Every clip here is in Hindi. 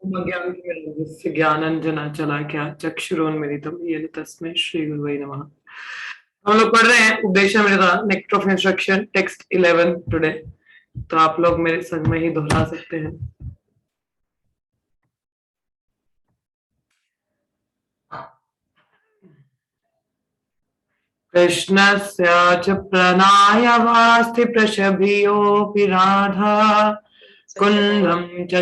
ज्ञानञ्जनस्य ज्ञानाञ्जना शलाकया चक्षुरोन्मिलितं येन तस्मै श्रीगुरुवे नमः। हम लोग पढ़ रहे हैं Upadeshamrita nectar of instruction text 11 today. तो आप लोग मेरे संग में ही दोहरा सकते हैं। कृष्णस्य च प्रणयवास्ति प्रशभियोऽपि राधा कुन्दं च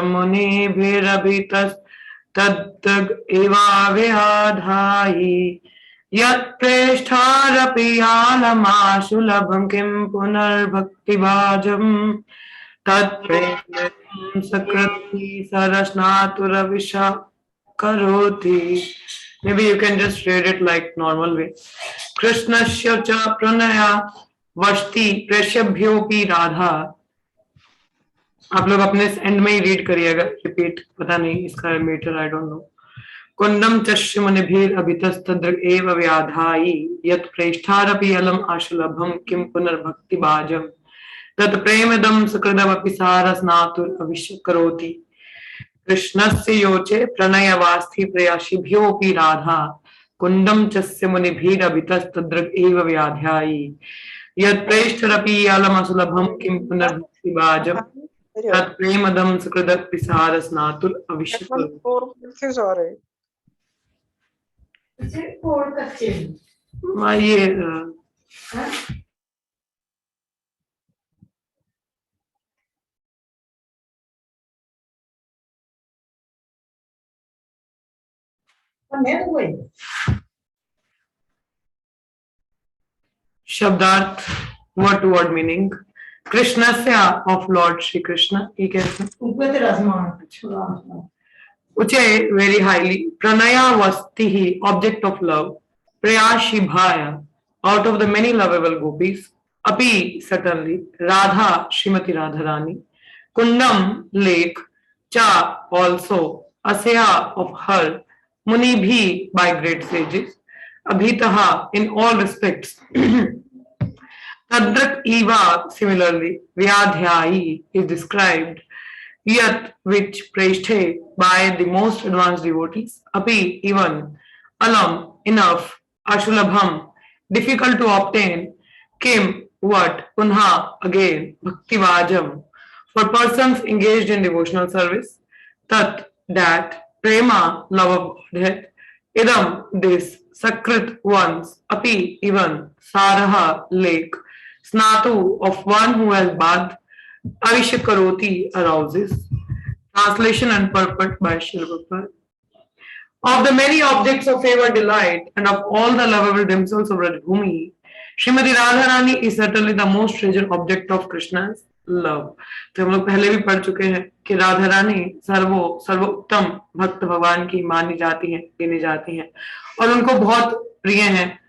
मुनिभिरभितस्तद्दृग् इवाव्याधायि यत्प्रेष्ठारपि यालमाशुलभं किं पुनर्भक्तिभाजम् तत्प्रेम सकृति सरस्नातुरविशा karoti. Maybe you can just read it like normal way. Krishnasya cha pranaya vashti preshabhyopi radha. आप लोग अपने एंड में ही रीड करिएगा, रिपीट पता नहीं इसका मीटर आई डोंट नो। कुंडम चश्य मुनिभिर अभितस्तद्रग एव व्याधायि यत् प्रेष्ठारपि अलम आशुलभम किम पुनर्भक्ति बाजम तत् प्रेमदम सकृदमपि सारस्नातुर अविश्य करोति। कृष्णस्य योचे प्रणयवास्थि प्रयाशिभ्योऽपि राधा कुंडम चस्य मुनिभिरभितस्तद्रग एव व्याध्यायि यत्प्रेष्ठरपि यालमसुलभं किं पुनर्भक्ति बाजम तत्प्रेमदं सकृदपि सारस्नातुर अविश्य करोति। ये शब्दार्थ वर्ड टू वर्ड मीनिंग। कृष्णस्य ऑफ लॉर्ड श्री कृष्ण, ये कैसे उचे वेरी हाईली, प्रणयावस्ति ऑब्जेक्ट ऑफ लव, प्रयाशिभाय out of the many lovable gopis, अपि certainly राधा श्रीमती राधा रानी, कुंडम लेक, चा also asya of her, muni bhi by great sages, abhitaha in all respects, tadrak eva similarly, vyadhyayi is described, yat which preshthe by the most advanced devotees, api even, alam enough, ashulabham difficult to obtain, kim what, punha again, bhaktivajam for persons engaged in devotional service, tat that, prema love of Godhead, idam this, sakrit ones, api even, saraha lake, snatu of one who has bathed, avishakaroti arouses. Translation and purport by Srila Prabhupada. Of the many objects of favor, delight, and of all the lovable damsels of Rajbhumi, Shrimati Radha Rani is certainly the most treasured object of Krishna's love. तो हम लोग पहले भी पढ़ चुके हैं कि राधा रानी सर्वोत्तम भक्त भगवान की मानी जाती हैं, गिनी जाती हैं और उनको बहुत प्रिय हैं।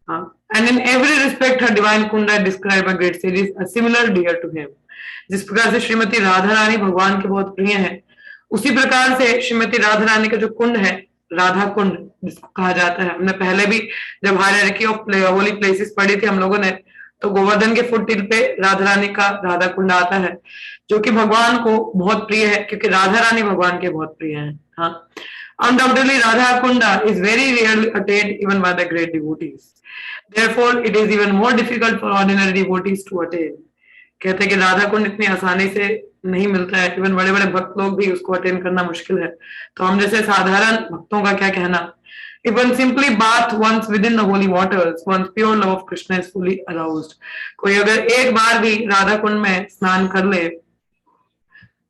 And in every respect her divine kunda described by great sages are similar dear to him. जिस प्रकार से श्रीमती राधा रानी भगवान के बहुत प्रिय हैं, उसी प्रकार से श्रीमती राधा रानी का जो कुंड है, राधा कुंड जिसको कहा जाता है, हमने पहले भी जब हायरार्की ऑफ होली प्लेसेस पढ़ी थी हम लोगों ने, तो गोवर्धन के फुटहिल पे राधा रानी का राधा कुंड आता है जो कि भगवान को बहुत प्रिय है क्योंकि राधा रानी भगवान के बहुत प्रिय हैं। हाँ, undoubtedly Radha Kunda is very rarely attained even by the great devotees. Therefore it is even more difficult for ordinary devotees to attain. कहते हैं कि राधा कुंड इतनी आसानी से नहीं मिलता है, इवन बड़े बड़े भक्त लोग भी उसको अटेन करना मुश्किल है। तो हम जैसे साधारण भक्तों का क्या कहना, if one simply bath once within the holy waters, one's pure love of Krishna is fully aroused. कोई अगर एक बार भी राधा कुंड में स्नान कर ले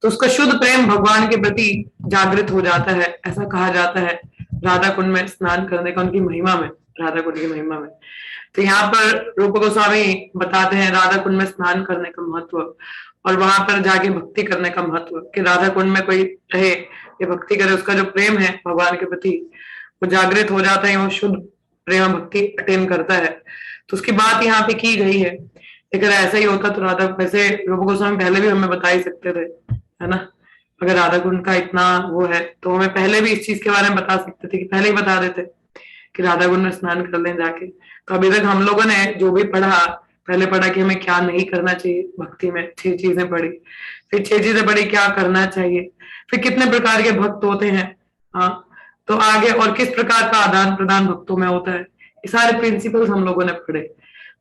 तो उसका शुद्ध प्रेम भगवान के प्रति जागृत हो जाता है। ऐसा कहा जाता है राधा कुंड में स्नान करने का, उनकी महिमा में, राधा कुंड की महिमा में। तो यहाँ पर रूप गोस्वामी बताते हैं राधा कुंड में स्नान करने का महत्व और वहां पर जाके भक्ति करने का महत्व, कि राधा कुंड में कोई रहे ये भक्ति करे, उसका जो प्रेम है भगवान के प्रति वो जागृत हो जाता है, वो शुद्ध प्रेम भक्ति अटेन करता है। तो उसकी बात यहाँ पे की गई है। अगर ऐसा ही होता तो राधा, वैसे रूप गोस्वामी पहले भी हमें बता ही सकते थे, है ना। अगर राधा कुंड का इतना वो है तो हमें पहले भी इस चीज के बारे में बता सकते थे, कि पहले ही बता देते कि राधा कुंड में स्नान कर लें जाके। तो अभी तक हम लोगों ने जो भी पढ़ा पहले पढ़ा कि हमें क्या नहीं करना चाहिए भक्ति में, 6 चीजें पढ़ी। फिर 6 चीजें पढ़ी क्या करना चाहिए, फिर कितने प्रकार के भक्त होते हैं, हाँ, तो आगे और किस प्रकार का आदान प्रदान भक्तों में होता है, ये सारे प्रिंसिपल्स हम लोगों ने पढ़े।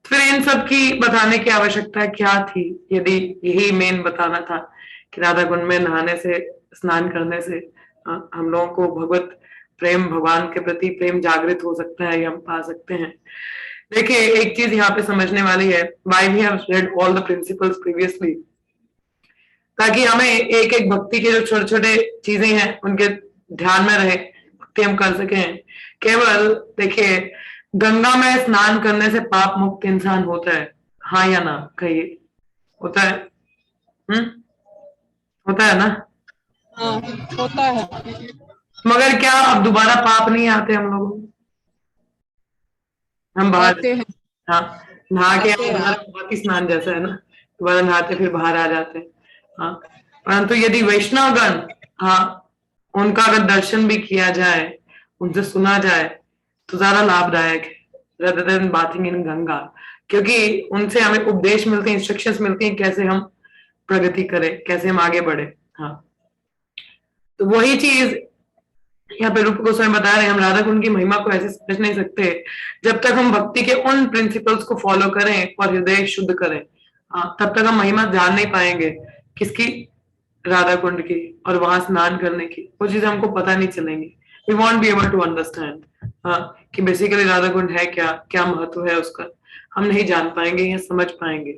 फिर इन सब की बताने की आवश्यकता क्या थी, यदि यही मेन बताना था कि राधा कुंड में नहाने से, स्नान करने से हम लोगों को भगवत प्रेम, भगवान के प्रति प्रेम जागृत हो सकता है, ये हम पा सकते हैं। देखिए एक चीज यहाँ पे समझने वाली है, why we have read all the principles previously, ताकि हमें एक एक भक्ति के जो छोटे छोटे चीजें हैं उनके ध्यान में रहे, भक्ति हम कर सकें। केवल देखिए गंगा में स्नान करने से पाप मुक्त इंसान होता है, हाँ या ना कहिए, होता है? हम्म, होता है ना? हाँ होता है। मगर क्या अब दोबारा पाप नहीं आते हम लोगों को? हम बाहर, आते हैं। हाँ, नहा के आते हम हैं। बाकी स्नान जैसा है ना, दोबारा नहाते फिर बाहर आ जाते हैं, हाँ। परंतु यदि वैष्णवगण, हाँ, उनका अगर दर्शन भी किया जाए, उनसे सुना जाए तो ज्यादा लाभदायक है rather than bathing in Ganga, क्योंकि उनसे हमें उपदेश मिलते हैं, इंस्ट्रक्शंस मिलती हैं कैसे हम प्रगति करें, कैसे हम आगे बढ़े, हाँ। तो वही चीज यहाँ पे रूप गोस्वामी बता रहे हैं, हम राधा कुंड की महिमा को ऐसे समझ नहीं सकते जब तक हम भक्ति के उन प्रिंसिपल्स को फॉलो करें और हृदय शुद्ध करें, तब तक हम महिमा जान नहीं पाएंगे किसकी, राधा कुंड की, और वहां स्नान करने की वो चीजें हमको पता नहीं चलेंगी। We won't be able to understand, हाँ, कि बेसिकली राधा कुंड है क्या, क्या महत्व है उसका, हम नहीं जान पाएंगे या समझ पाएंगे।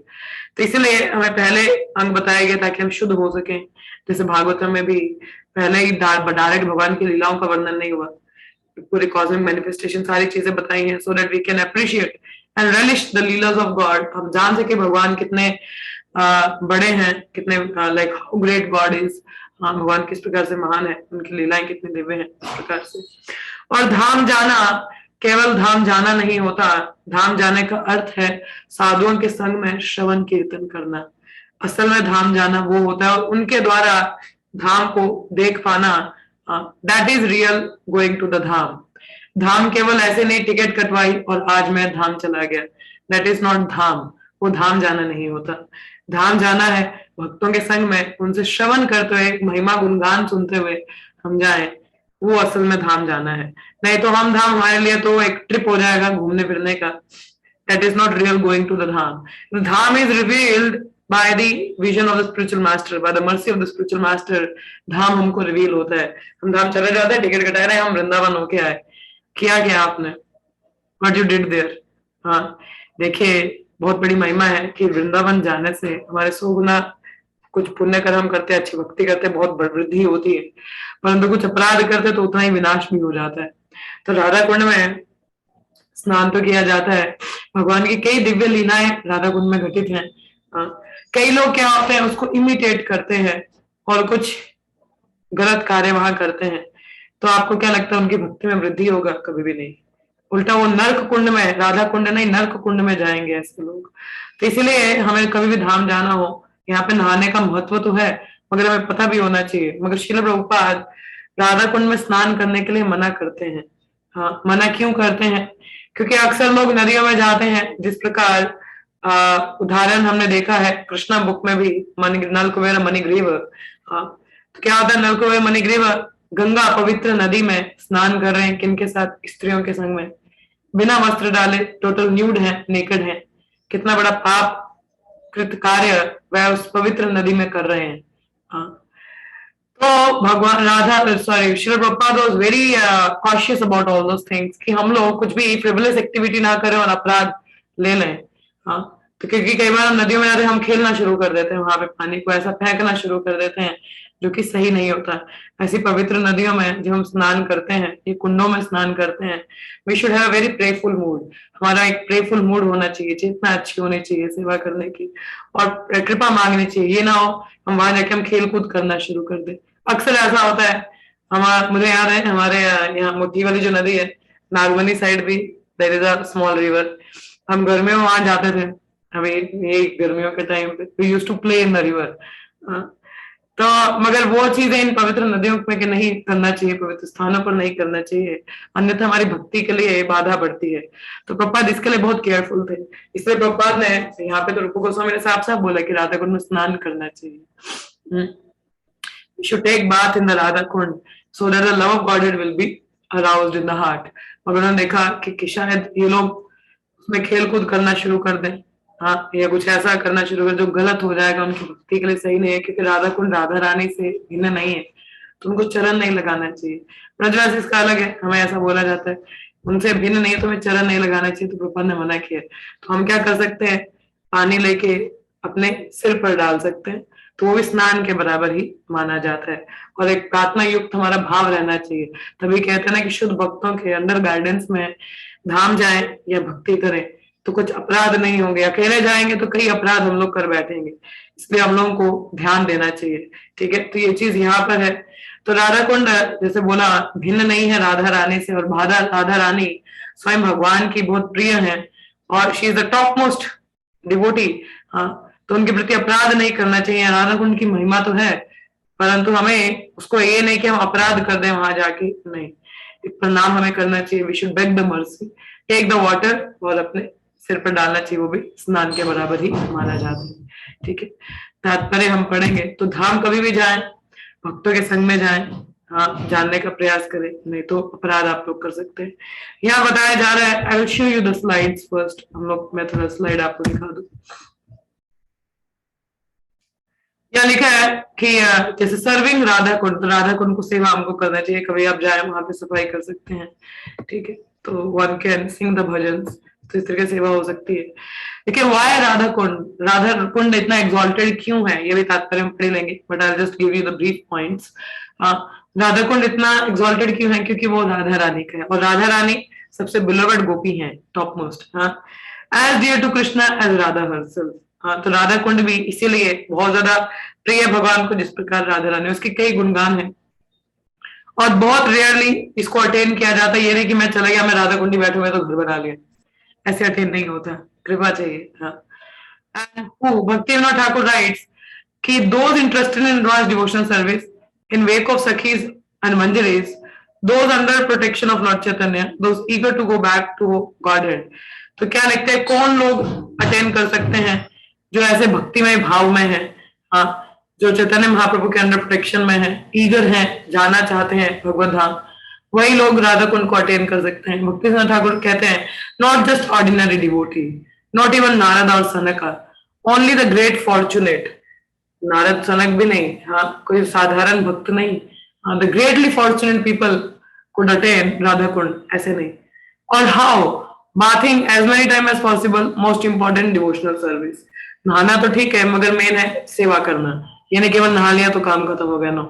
तो इसलिए हमें पहले अंग बताया गया ताकि हम शुद्ध हो सकें। जैसे भागवतम में भी पहले ही डायरेक्ट भगवान की लीलाओं का वर्णन नहीं हुआ, पूरे कॉस्मिक मैनिफेस्टेशन सारी चीजें बताई हैं, so that we can appreciate and relish the leelas of God, हम जान सके भगवान कितने बड़े हैं, कितने like how great God is, हाँ, भगवान किस प्रकार से महान है, उनकी लीलाएं कितनी दिव्य हैं, इस प्रकार से। और धाम जाना केवल धाम जाना नहीं होता, धाम जाने का अर्थ है साधुओं के संग में श्रवण कीर्तन करना। असल में धाम जाना वो होता है, और उनके द्वारा धाम को देख पाना, that is real going to the dham. धाम केवल ऐसे नहीं टिकट कटवाई और आज मैं धाम चला गया, दैट इज नॉट धाम, वो धाम जाना नहीं होता। धाम जाना है भक्तों के संग में, उनसे श्रवण करते हुए, महिमा गुणगान सुनते हुए हम जाए, वो असल में धाम जाना है। नहीं तो हम धाम हमारे लिए तो एक ट्रिप हो जाएगा घूमने फिरने का, that is not real going to the dham. Dham is revealed by the vision of the spiritual master, by the mercy of the spiritual master, धाम हमको रिवील होता है। हम धाम चले जाते हैं, टिकट कटा रहे हैं, हम वृंदावन होके आए, किया क्या आपने, व्हाट यू डिड देयर, हाँ। देखिए बहुत बड़ी महिमा है कि वृंदावन जाने से हमारे 100 गुना कुछ पुण्य कर्म करते हैं, अच्छी भक्ति करते हैं, बहुत वृद्धि होती है, परंतु कुछ अपराध करते तो उतना ही विनाश भी हो जाता है। तो राधा कुंड में स्नान तो किया जाता है, भगवान की कई दिव्य लीलाएं राधा कुंड में घटित हैं, कई लोग क्या होते हैं उसको इमिटेट करते हैं और कुछ गलत कार्य वहां करते हैं, तो आपको क्या लगता है उनकी भक्ति में वृद्धि होगा? कभी भी नहीं, उल्टा वो नर्क कुंड में, राधा कुंड नहीं नर्क कुंड में जाएंगे ऐसे लोग। तो इसलिए हमें कभी भी धाम जाना हो, यहाँ पे नहाने का महत्व तो है मगर हमें पता भी होना चाहिए। मगर श्रील प्रभुपाद राधा कुंड में स्नान करने के लिए मना करते हैं, हाँ, मना क्यों करते हैं? क्योंकि अक्सर लोग नदियों में जाते हैं, जिस प्रकार उदाहरण हमने देखा है कृष्णा बुक में भी, नलकुबेर मणिग्रीव, हाँ, तो क्या होता है, नलकुबेर मणिग्रीव गंगा पवित्र नदी में स्नान कर रहे हैं, किनके साथ? स्त्रियों के संग में, बिना वस्त्र डाले, टोटल न्यूड है, नेकेड है, कितना बड़ा पाप कृत कार्य वह उस पवित्र नदी में कर रहे हैं, हाँ। तो भगवान Radha, sorry, Shri Prabhupada was very cautious about all those things कि हम लोग कुछ भी फ्रिवलेस एक्टिविटी ना करें और अपराध ले लें, हाँ। तो क्योंकि कई बार हम नदियों में जाते हैं, हम खेलना शुरू कर देते हैं, वहां पे पानी को ऐसा फेंकना शुरू कर देते हैं जो कि सही नहीं होता। ऐसी पवित्र नदियों में जब हम स्नान करते हैं, ये कुंडों में स्नान करते हैं, we should have a very prayerful mood, हमारा एक प्रेफुल मूड होना चाहिए, चेतना अच्छी होनी चाहिए सेवा करने की, और कृपा मांगनी चाहिए। ये ना हो हम वहां जाके हम खेल कूद करना शुरू कर दे। अक्सर ऐसा होता है, हमारा, मुझे याद है हमारे यहाँ मोती वाली जो नदी है, नागमनी साइड भी there is a small river, हम गर्मियों में वहां जाते थे, हमें ये गर्मियों के टाइम पे we used to play in the river, तो मगर वो चीजें इन पवित्र नदियों में कि नहीं करना चाहिए, पवित्र स्थानों पर नहीं करना चाहिए, अन्यथा हमारी भक्ति के लिए बाधा पड़ती है। तो प्रभुपाद इसके लिए बहुत केयरफुल थे। इसलिए प्रभुपाद ने यहाँ पे तो रूप गोस्वामी ने साफ साफ बोला कि राधा कुंड में स्नान करना चाहिए। You should take bath in the Radha Kund so that the love of Godhead will be aroused in the heart. मगर उन्होंने देखा कि शायद ये लोग उसमें खेल कूद करना शुरू कर दें, हाँ, या कुछ ऐसा करना शुरू कर जो गलत हो जाएगा, उनकी भक्ति के लिए सही नहीं है, क्योंकि राधा कुंड राधा रानी से भिन्न नहीं है, तो उनको चरण नहीं लगाना चाहिए। ब्रजवास इसका अलग है, हमें ऐसा बोला जाता है उनसे भिन्न नहीं है तो हमें चरण नहीं लगाना चाहिए, तो प्रभुपाद ने मना किया। तो हम क्या कर सकते हैं, पानी लेके अपने सिर पर डाल सकते हैं, तो वो भी स्नान के बराबर ही माना जाता है। और एक प्रार्थना युक्त हमारा भाव रहना चाहिए। तभी कहते हैं ना कि शुद्ध भक्तों के अंडर गाइडेंस में धाम जाएं या भक्ति करें तो कुछ अपराध नहीं होंगे। अकेले जाएंगे तो कई अपराध हम लोग कर बैठेंगे, इसलिए हम लोगों को ध्यान देना चाहिए। ठीक है, तो ये चीज यहाँ पर है। तो राधा कुंड जैसे बोला भिन्न नहीं है राधा रानी से, और राधा रानी स्वयं भगवान की बहुत प्रिय है और she is the top most devotee. हाँ, तो उनके प्रति अपराध नहीं करना चाहिए। राधा कुंड की महिमा तो है, परंतु हमें उसको ये नहीं कि हम अपराध कर दें वहां जाके, नहीं, प्रणाम हमें करना चाहिए। We should beg the mercy, take the water और अपने सिर पर डालना चाहिए, वो भी स्नान के बराबर ही माना जाता है। ठीक है, तात्पर्य हम पढ़ेंगे। तो धाम कभी भी जाएं, भक्तों के संग में जाएं, हाँ, जानने का प्रयास करें, नहीं तो अपराध आप लोग कर सकते हैं। यहाँ बताया जा रहा है, I will show you the slides first. हम लोग, मैं थोड़ा स्लाइड आपको दिखा दूं। यहाँ लिखा है कि जैसे सर्विंग राधा कुंड, तो राधा कुंड को सेवा हमको करना चाहिए। कभी आप जाए वहां पे सफाई कर सकते हैं, ठीक है, तो one can sing the bhajans, तो इस तरह की सेवा हो सकती है। लेकिन वाई राधा कुंड, राधा कुंड इतना एग्जॉल्टेड क्यों है, ये भी तात्पर्य हम पढ़ लेंगे, but I just give you the brief points. Radha Kund इतना एग्जॉल्टेड क्यों है, क्योंकि वो राधा रानी का है, और राधा रानी सबसे बिलोवेड गोपी है, टॉप मोस्ट, हाँ, as dear to Krishna as Radha herself. हाँ, तो राधा कुंड भी इसीलिए बहुत ज्यादा प्रिय भगवान को, जिस प्रकार राधा रानी, उसके कई गुणगान हैं और बहुत रेयरली इसको अटेन किया जाता है। ये नहीं कि मैं चला गया, मैं राधा कुंडी बैठे हुए तो घर बना लिया, ऐसे अटेन नहीं होता, कृपा चाहिए। हाँ, भक्ति विनोद ठाकुर राइट्स कि those interested in advance devotional service in wake of sakhis and manjaris, those under protection of lord Chaitanya, those eager to go back to Godhead. तो क्या लगता है कौन लोग अटेन कर सकते हैं, जो ऐसे भक्तिमय भाव में है, हाँ, जो चैतन्य महाप्रभु के अंडर प्रोटेक्शन में है, ईगर हैं, जाना चाहते हैं भगवत धाम, वही लोग राधा कुंड को अटेन कर सकते हैं। भक्ति विनोद ठाकुर कहते हैं, not just ordinary devotee, not even Narada और Sanaka, only the great fortunate. Narada Sanaka भी नहीं, हाँ, कोई साधारण भक्त नहीं, हाँ, the greatly fortunate people could attain Radha Kund, ऐसे नहीं। और how, bathing as many time as possible, most important devotional service. नहाना तो ठीक है, मगर मेन है सेवा करना, यानी केवल नहा लिया तो काम खत्म हो गया, no.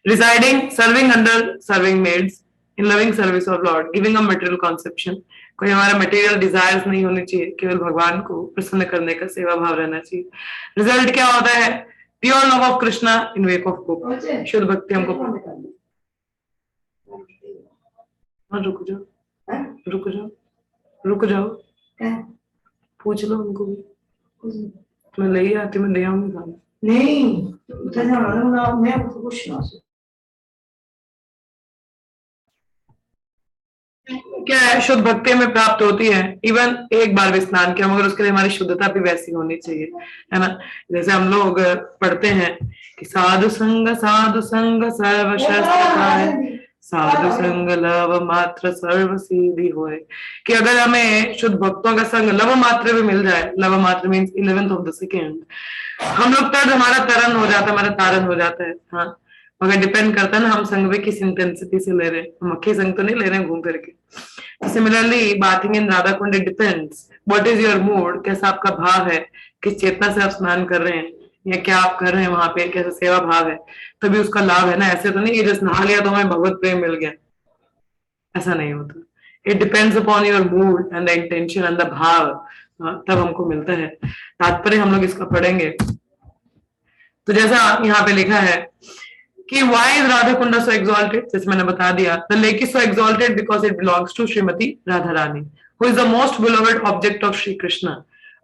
Residing, serving under serving maids in loving service of Lord, giving a material conception. कोई हमारा मटेरियल डिजायर्स नहीं होनी चाहिए, केवल भगवान को प्रसन्न करने का सेवा भाव रहना चाहिए। रिजल्ट क्या होता है, pure love of Krishna in wake of gopa, शुद्ध भक्ति हमको। रुक जाओ, रुक जाओ, रुक जाओ, पूछ लो उनको भी, मैं ले आती, मैं ले आऊंगी खाना। नहीं, मैं पूछना क्या है, शुद्ध भक्ति में प्राप्त होती है, इवन एक बार भी स्नान किया, मगर उसके लिए हमारी शुद्धता भी वैसी होनी चाहिए, है ना। जैसे हम लोग पढ़ते हैं कि साधु संग सर्व शास्त्र का है, साधु संग लव मात्र सर्व सिद्धि होए। कि अगर हमें शुद्ध भक्तों का संग लव मात्र भी मिल जाए, लव मात्र means 11th of the second, हम लोग तब हमारा तरन हो जाता है, हमारा तारण हो जाता है। हाँ, मगर डिपेंड करता है ना हम संग भी किस इंटेंसिटी से ले रहे हैं, हम अक्खे संग तो नहीं ले रहे हैं घूम फिर के। Similarly bathing in Radha Kund, it depends what is your mood, कैसा आपका भाव है, किस चेतना से आप स्नान कर रहे हैं, या क्या आप कर रहे हैं वहां पे, कैसा सेवा भाव है, तभी उसका लाभ है ना। ऐसे तो नहीं कि जस्ट नहा लिया तो हमें भगवत प्रेम मिल गया, ऐसा नहीं होता। It depends upon your mood and the intention and the भाव, तब हमको मिलता है। तात्पर्य हम लोग इसका पढ़ेंगे। तो जैसा यहाँ पे लिखा है कि why is Radha Kunda so exalted, जैसे मैंने बता दिया, the lake is so exalted because it belongs to Srimati Radharani, who is the most beloved object of Shri Krishna.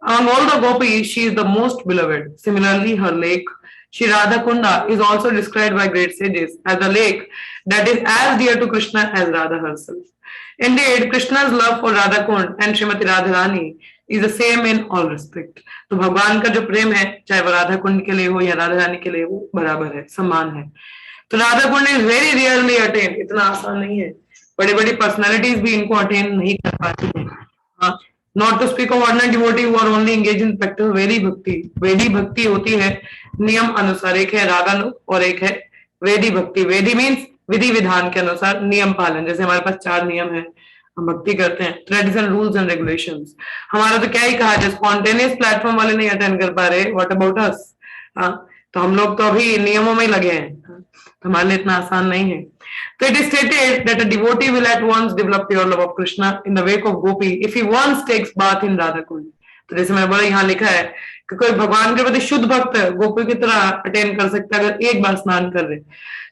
Among all the gopis, she is the most beloved. Similarly, her lake Shri Radhakunda is also described by great sages as a lake that is as dear to Krishna as Radha herself. Indeed, Krishna's love for Radhakund and Srimati Radharani is the same in all respect. तो भगवान का जो प्रेम है, चाहे वो राधा कुंड के लिए हो या राधा रानी के लिए, वो बराबर है, समान है. तो Radha Kund is very rarely attain, इतना आसान नहीं है. बड़ी बड़ी पर्सनालिटीज भी इनको अटेन नहीं कर पाती है. Not to speak of ordinary devotee who are only engage in practice vaidhi bhakti. वेदी भक्ति होती है नियम अनुसार, एक है रागानुग और एक है वेदी भक्ति. वेदी मीन्स विधि विधान के अनुसार नियम पालन. जैसे हमारे पास 4 नियम है, हम भक्ति करते हैं, ट्रेडिशन, रूल्स एंड रेगुलेशंस. हमारा तो क्या ही कहा जाए, स्पॉन्टेनियस प्लेटफॉर्म वाले नहीं अटेंड कर पा रहे, व्हाट अबाउट अस. तो हम लोग तो अभी नियमों में ही लगे हैं, तो हमारे लिए इतना आसान नहीं है. तो it is stated that a devotee will at once develop pure love of Krishna in the wake of gopi if he once takes bath in Radha Kund. तो जैसे मैंने बोला, यहाँ लिखा है कि कोई भगवान के प्रति शुद्ध भक्त गोपी की तरह अटेन कर सकता है अगर एक बार स्नान कर रहे.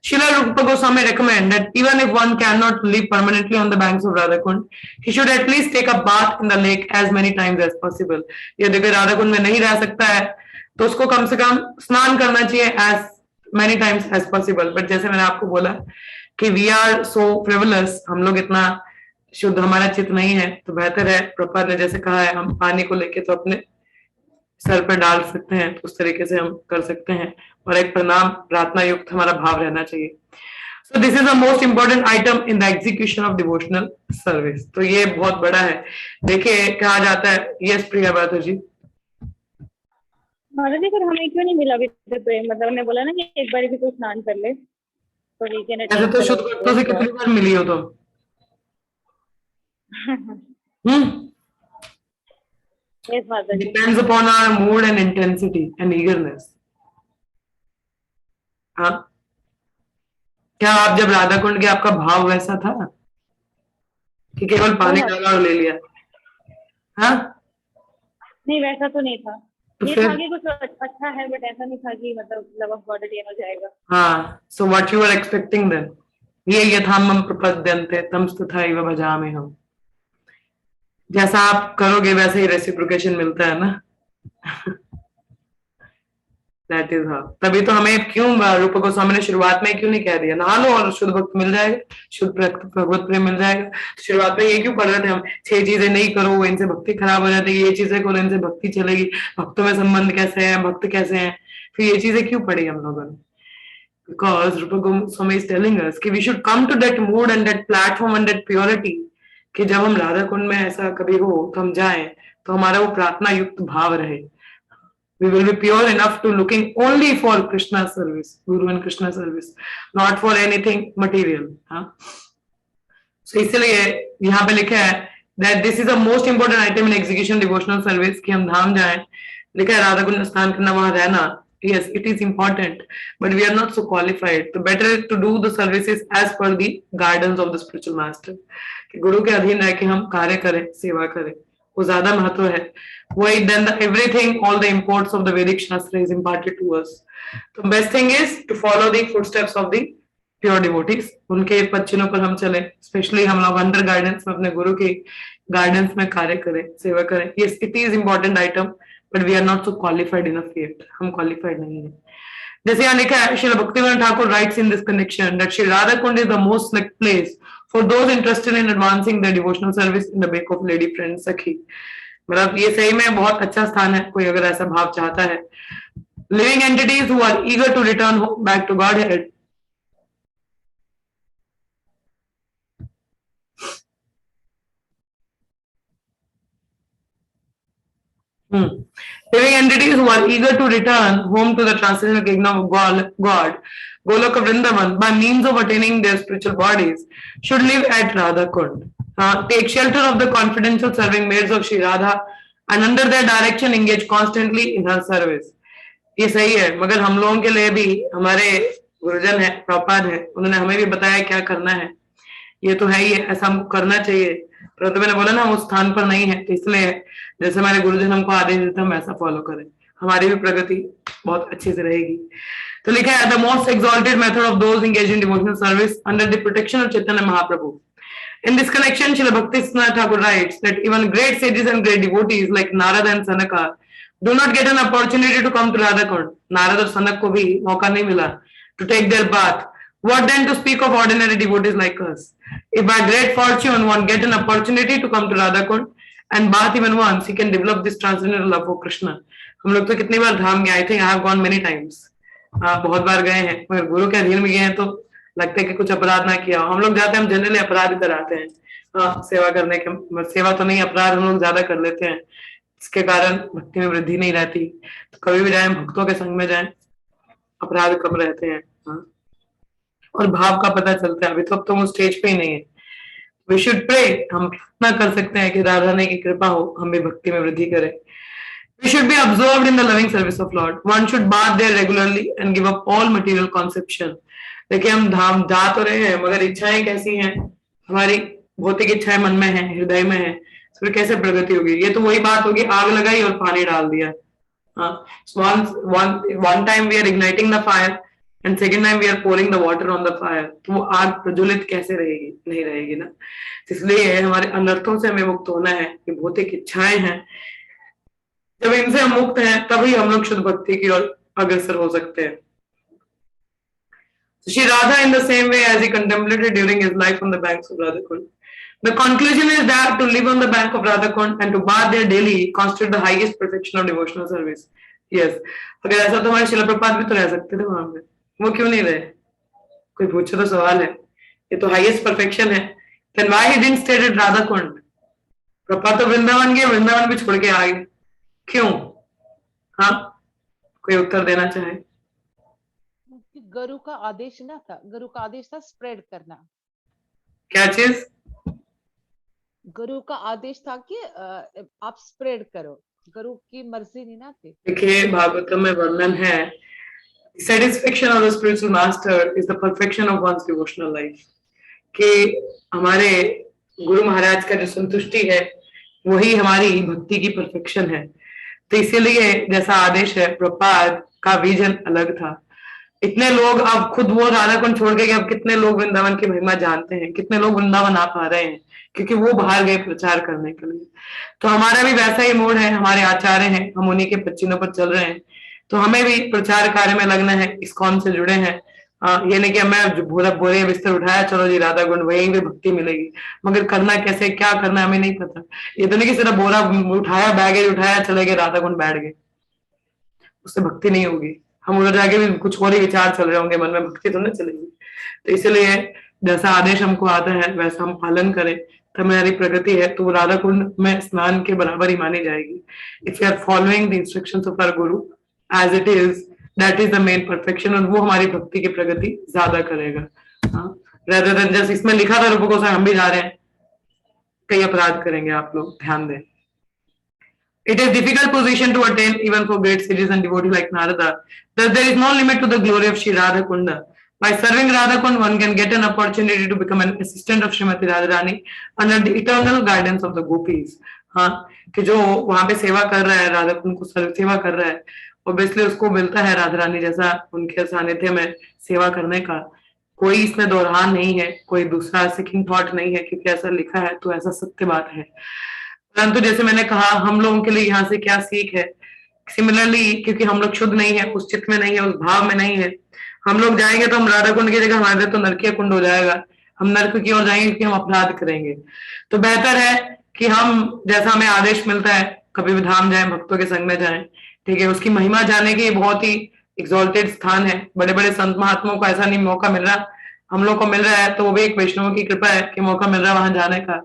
Srila Rupa Goswami recommend that even if one cannot live permanently on the banks of Radha Kund, he should at least take a bath in the lake as many times as possible. यदि कोई राधा कुंड में नहीं रह सकता है तो उसको कम से कम स्नान करना चाहिए as many times as possible. But जैसे मैंने आपको बोला कि we are so frivolous, हम लोग इतना शुद्ध हमारा चित्त नहीं है, तो बेहतर है, प्रभुपाद ने जैसे कहा है, हम पानी को लेके तो अपने सर पर डाल सकते हैं, तो उस तरीके से हम कर सकते हैं, और एक प्रणाम प्रार्थना युक्त हमारा भाव रहना चाहिए. So this is the most important item in the execution of devotional service. तो ये बहुत बड़ा है. देखिए कहा जाता है, यस प्रिया बाथर जी. महाराज जी, पर हमें क्यों नहीं मिला अभी तक प्रेम? मतलब हमने बोला ना कि एक बार भी कोई स्नान कर ले तो वीकेंड. ऐसे तो शुद्ध भक्तों से कितनी बार मिली हो तुम? यस माता जी. Depends upon our mood and intensity and eagerness. हाँ, क्या आप जब राधा कुंड के आपका भाव वैसा था कि केवल पानी डाला और ले लिया? हाँ, नहीं वैसा तो नहीं था. तो ये फिर था कि कुछ अच्छा है, बट ऐसा नहीं था कि मतलब लव ऑफ गॉड अटेन हो जाएगा. हाँ. So what you were expecting then? ये यथामम प्रपद्यन्ते तम स्तथा इव भजामि हम. जैसा आप करोगे वैसे ही रेसिप्रोकेशन मिलता है ना. That is how. तभी तो हमें क्यों रूप गोस्वामी ने शुरुआत में क्यों नहीं कह दिया नहा लो और शुद्ध भक्त मिल जाएगा, शुद्ध भगवत प्रेम मिल जाएगा. शुरुआत में ये क्यों पढ़ रहे थे हम, 6 चीजें नहीं करो इनसे भक्ति खराब हो जाती है, ये चीजें करो इनसे भक्ति चलेगी, भक्तों में संबंध कैसे हैं, भक्त कैसे हैं, फिर ये चीजें क्यों पढ़ी हम लोगों ने? Because Rupa Goswami is telling us कि we should come to that mood and that platform and that purity कि जब हम राधा कुंड में ऐसा कभी हो तो हम जाएं तो हमारा वो प्रार्थना युक्त भाव रहे. We will be pure enough to looking only for Krishna service, Guru and Krishna service, not for anything material. हाँ. So इसलिए यहाँ पे लिखा है that this is the most important item in execution devotional service कि हम धाम जाएं. लिखा है राधा कुंड स्नान करना, वहां रहना. Yes, it is important, but we are not so qualified. So better to do the services as per the guidance of the spiritual master. कि गुरु के अधीन रह के हम कार्य करें, सेवा करें, वो ज्यादा महत्व है. वही then everything, all the imports of the Vedic Shastra is imparted to us. The best thing is to follow the footsteps of the pure devotees. उनके पच्चीनों पर हम चलें, स्पेशली हम लोग अंडर गाइडेंस में अपने गुरु के गाइडेंस में कार्य करें, सेवा करें. Yes, it is important item, but we are not so qualified enough yet. हम qualified नहीं है. जैसे यहाँ लिखा है, Srila Bhaktivedanta Thakur writes in this connection that Shri Radha Kund is the most select place for those interested in advancing their devotional service in the wake of lady friend Sakhi. मतलब ये सही में बहुत अच्छा स्थान है, कोई अगर ऐसा भाव चाहता है. Living entities who are eager to return back to Godhead. Living entities who are eager to return home to the transcendental kingdom of God, Goloka Vrindavan, by means of attaining their spiritual bodies, should live at Radha Kund. Take shelter of the confidential serving maids of Shri Radha and under their direction engage constantly in her service. ये सही है, मगर हम लोगों के लिए भी हमारे गुरुजन है, प्रभुपाद है, उन्होंने हमें भी बताया क्या करना है. ये तो है ही है, ऐसा हमको करना चाहिए. परंतु मैंने बोला ना, उस स्थान पर नहीं है, इसलिए जैसे हमारे गुरुजन हमको आदेश देते हम ऐसा फॉलो करें, हमारी भी प्रगति बहुत अच्छे से रहेगी. तो लिखा है, the most exalted method of those engage in devotional service under the protection of Chaitanya Mahaprabhu. In this connection, Srila Bhakti Siddhanta Thakur writes that even great sages and great devotees like Narada and Sanaka Do not get an opportunity to come to Radha Kund. Narad और सनक को भी मौका नहीं मिला to take their bath. What then to speak of ordinary devotees like us? If by great fortune one get an opportunity to come to Radha Kund and bath even once, he can develop this transcendental love for Krishna. हम लोग तो कितनी बार धाम गए, I think I have gone many times. बहुत बार गए हैं, मगर गुरु के अधीन में गए हैं तो लगता है कि कुछ अपराध ना किया। हम लोग जाते हैं, हम जनरली अपराध इधर आते हैं, सेवा करने के, सेवा तो नहीं, अपराध हम लोग ज्यादा कर लेते हैं, इसके कारण भक्ति में वृद्धि नहीं रहती। तो कभी भी जाए भक्तों के संग में जाए, अपराध कम रहते हैं, और भाव का पता चलता है। अभी तो अब तो वो स्टेज पे ही नहीं है। वी शुड प्रे, हम प्रार्थना कर सकते हैं कि राधा रानी की कृपा हो, हम भी भक्ति में वृद्धि करें। We should be absorbed in the loving service of Lord. One should bath there regularly and give up all material conception. देखिए हम धाम जा तो रहे हैं, मगर इच्छाएं कैसी हैं, हमारी भौतिक इच्छाएं मन में हैं, हृदय में हैं, फिर कैसे प्रगति होगी? ये तो वही बात होगी, आग लगाई और पानी डाल दिया। One time we are igniting the fire and second time we are pouring the water on the fire. तो वो आग प्रज्वलित कैसे रहेगी? नहीं रहेगी ना। इसलिए हमारे अनर्थों से हमें मुक्त होना है। ये भौतिक इच्छाएं हैं, जब इनसे हम मुक्त हैं तभी हम लोग शुद्ध भक्ति की ओर अग्रसर हो सकते हैं। Shri Radha, in the same way as he contemplated during his life on the banks of Radha Kund. The conclusion is that to live on the bank of Radha Kund and to bath there daily constitute the highest perfection of devotional service. Yes, अगर ऐसा तो हमारे शिला प्रपात भी तो रह सकते थे वहां पे, वो क्यों नहीं रहे? कोई पूछे तो सवाल है, ये तो हाईएस्ट परफेक्शन है। Then why he didn't stay at Radha Kund? प्रपात तो वृंदावन गए, वृंदावन भी छोड़ के आ गए, क्यों? हाँ, कोई उत्तर देना चाहे? गुरु का आदेश ना था, गुरु का आदेश था स्प्रेड करना। क्या चीज? गुरु का आदेश था कि आप स्प्रेड करो, गुरु की मर्जी नहीं ना थी। देखिए भागवतम में वर्णन है, satisfaction of the spiritual master is the perfection of one's devotional life. कि हमारे गुरु महाराज का जो संतुष्टि है वही हमारी भक्ति की परफेक्शन है। तो इसीलिए जैसा आदेश है, प्रपाद का विजन अलग था। इतने लोग, अब खुद वो राधा कुंड छोड़ के अब कितने लोग वृंदावन की महिमा जानते हैं, कितने लोग वृंदावन आ पा रहे हैं, क्योंकि वो बाहर गए प्रचार करने के लिए। तो हमारा भी वैसा ही मूड है, हमारे आचार्य हैं, हम उन्हीं के पच्चीनों पर चल रहे हैं, तो हमें भी प्रचार कार्य में लगना है, इस्कॉन से जुड़े हैं। ये नहीं कि मैं बोरे बिस्तर उठाया, चलो जी राधा कुंड वहीं भी भक्ति मिलेगी, मगर करना कैसे, क्या करना हमें नहीं पता। ये तो नहीं कि सिर्फ बोरा उठाया, बैगेज उठाया, चले गए राधा कुंड बैठ गए, उससे भक्ति नहीं होगी। हम उधर जाके भी कुछ और ही विचार चल रहे होंगे मन में, भक्ति तो नहीं चलेगी। तो इसलिए जैसा आदेश हमको आता है वैसा हम पालन करें, तब हमारी प्रगति है तो वो राधा कुंड में स्नान के बराबर ही मानी जाएगी। If you are following the instructions of our guru as it is, that is the main perfection, और वो हमारी भक्ति की प्रगति ज्यादा करेगा। rather than just इसमें लिखा था रूप गोस्वामी हम भी जा रहे हैं, कई अपराध करेंगे आप लोग, ध्यान दें। It is difficult position to attain even for great sages and devotees like Narada. Thus there is no limit to the glory of Shri Radha Kunda. By serving Radha Kund, one can get an opportunity to become an assistant of Srimati Radharani under the eternal guidance of the gopis. हाँ, कि जो वहां पे सेवा कर रहा है, राधा कुंड को सेवा कर रहा है, ऑब्वियसली उसको मिलता है राधा रानी जैसा उनके सानिध्य में सेवा करने का। कोई इसमें दोहरान नहीं है, कोई दूसरा सेकंड थॉट नहीं है, क्योंकि ऐसा लिखा है तो ऐसा सत्य बात है। परंतु जैसे मैंने कहा, हम लोगों के लिए यहाँ से क्या सीख है? सिमिलरली, क्योंकि हम लोग शुद्ध नहीं है, उस चित्त में नहीं है, उस भाव में नहीं है, हम लोग जाएंगे तो हम राधा कुंड की जगह हमारे तो नरकीय कुंड हो जाएगा, हम नरक की ओर जाएंगे क्योंकि हम अपराध करेंगे। तो बेहतर है कि हम, जैसा हमें आदेश मिलता है, कभी भी धाम जाए, भक्तों के संग में जाए, ठीक है, उसकी महिमा जाने की बहुत ही एक्सॉल्टेड स्थान है। बड़े बड़े संत महात्माओं को ऐसा नहीं मौका मिल रहा, हम लोग को मिल रहा है, तो वो भी एक वैष्णव की कृपा है कि मौका मिल रहा है वहां जाने का।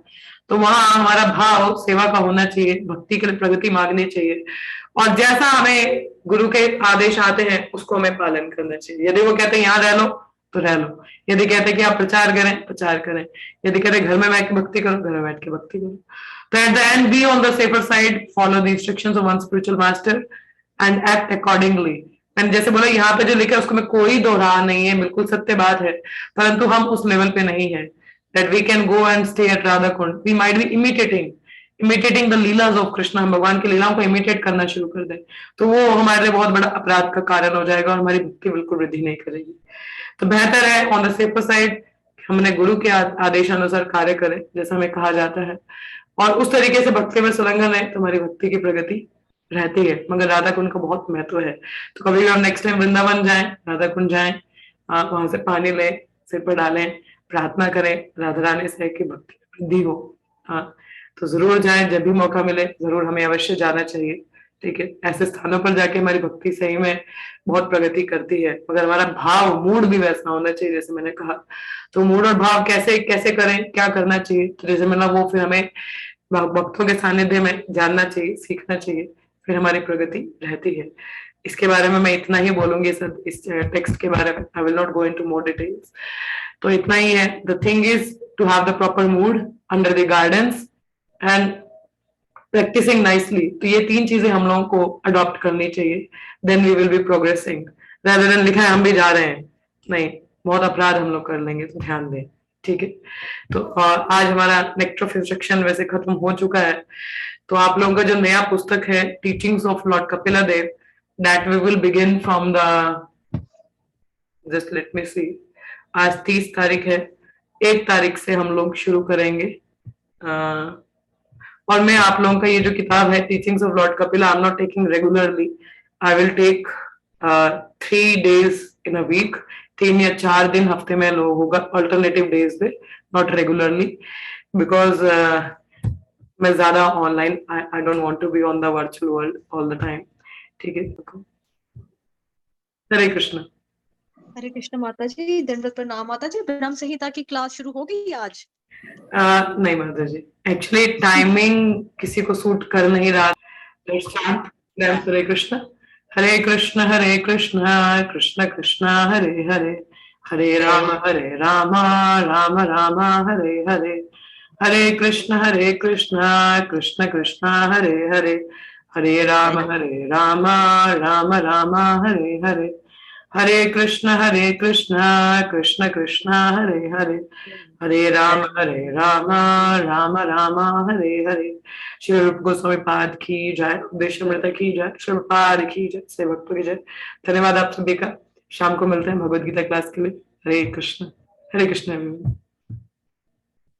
तो वहां हमारा भाव सेवा का होना चाहिए, भक्ति के लिए प्रगति मांगनी चाहिए, और जैसा हमें गुरु के आदेश आते हैं उसको हमें पालन करना चाहिए। यदि वो कहते हैं यहाँ रह लो तो रह लो, यदि कहते हैं कि आप प्रचार करें, प्रचार करें, यदि कहते हैं घर में बैठ के भक्ति करो, घर में बैठ के भक्ति करो। तो at the end B on the safer side, follow the instructions of one spiritual master and act accordingly. मैंने जैसे बोला, यहाँ पे जो लिखा है उसको में कोई दोहरान नहीं है, बिल्कुल सत्य बात है, परंतु हम उस लेवल पे नहीं है that we can go and stay at Radha Kund. We might be imitating the leelas of Krishna. हम भगवान की लीलाओं को इमिटेट करना शुरू कर दें तो वो हमारे लिए बहुत बड़ा अपराध का कारण हो जाएगा और हमारी भक्ति बिल्कुल वृद्धि नहीं करेगी। तो बेहतर है ऑन द सेफर साइड हमने गुरु के आदेश अनुसार कार्य करें जैसा हमें कहा जाता है, और उस तरीके से भक्ति में संलग्न है तो हमारी भक्ति की प्रगति रहती है, मगर राधा कुंड का बहुत महत्व है। तो कभी भी हम नेक्स्ट टाइम वृंदावन जाएं, राधा कुंड जाएं, वहां से पानी लें, सिर पर डालें, प्रार्थना करें राधा रानी से कि भक्ति में वृद्धि हो। हाँ, तो जरूर जाएं, जब भी मौका मिले जरूर हमें अवश्य जाना चाहिए। ठीक है, ऐसे स्थानों पर जाके हमारी भक्ति सही में बहुत प्रगति करती है, मगर हमारा भाव मूड भी वैसा होना चाहिए जैसे मैंने कहा। तो मूड और भाव कैसे कैसे करें, क्या करना चाहिए, तो जैसे मैंने वो फिर हमें भक्तों के सानिध्य में जानना चाहिए, सीखना चाहिए, फिर हमारी प्रगति रहती है। इसके बारे में मैं इतना ही बोलूंगी सर, इस टेक्स्ट के बारे में। I will not go into more details. तो इतना ही है। The thing is to have the proper mood under the gardens and practising nicely. तो ये 3 चीजें हम लोगों को अडॉप्ट करनी चाहिए, then we will be progressing. Rather than लिखा है हम भी जा रहे हैं, नहीं, बहुत अपराध हम लोग कर लेंगे, तो ध्यान दें। ठीक है, तो आज हमारा नेक्टर ऑफ इंस्ट्रक्शन वैसे खत्म हो चुका है। तो आप लोगों का जो नया पुस्तक है teachings of Lord Kapila Deva, that we will begin from the, just let me see, आज 30 तारीख है, 1 तारीख से हम लोग शुरू करेंगे। और मैं आप लोगों का ये जो किताब है teachings of Lord Kapila, I am not taking regularly, I will take 3 days in a week, 3 या 4 दिन हफ्ते में लोग होगा, अल्टरनेटिव डेज पे, नॉट रेगुलरली, बिकॉज मैं ज्यादा online, I don't want to be on the virtual world all the time. ठीक है, हरे कृष्ण। हरे कृष्ण माता जी, दंडवत प्रणाम माता जी। ब्रह्म संहिता की क्लास शुरू हो गई आज? नहीं माता जी, एक्चुअली टाइमिंग किसी को सूट कर नहीं रहा। हरे कृष्ण, हरे कृष्ण हरे कृष्ण कृष्ण कृष्ण हरे हरे, हरे राम राम राम हरे हरे, हरे कृष्ण कृष्ण कृष्ण हरे हरे, हरे राम राम राम हरे हरे, हरे कृष्ण कृष्ण कृष्ण हरे हरे, हरे राम राम राम हरे हरे। श्री रूप गोस्वामी पाद की जय, उपदेशामृता की जय, श्री पाद की जय, से भक्तों की जय। धन्यवाद आप सभी का। शाम को मिलते हैं भगवत गीता क्लास के लिए। हरे कृष्ण, हरे कृष्ण।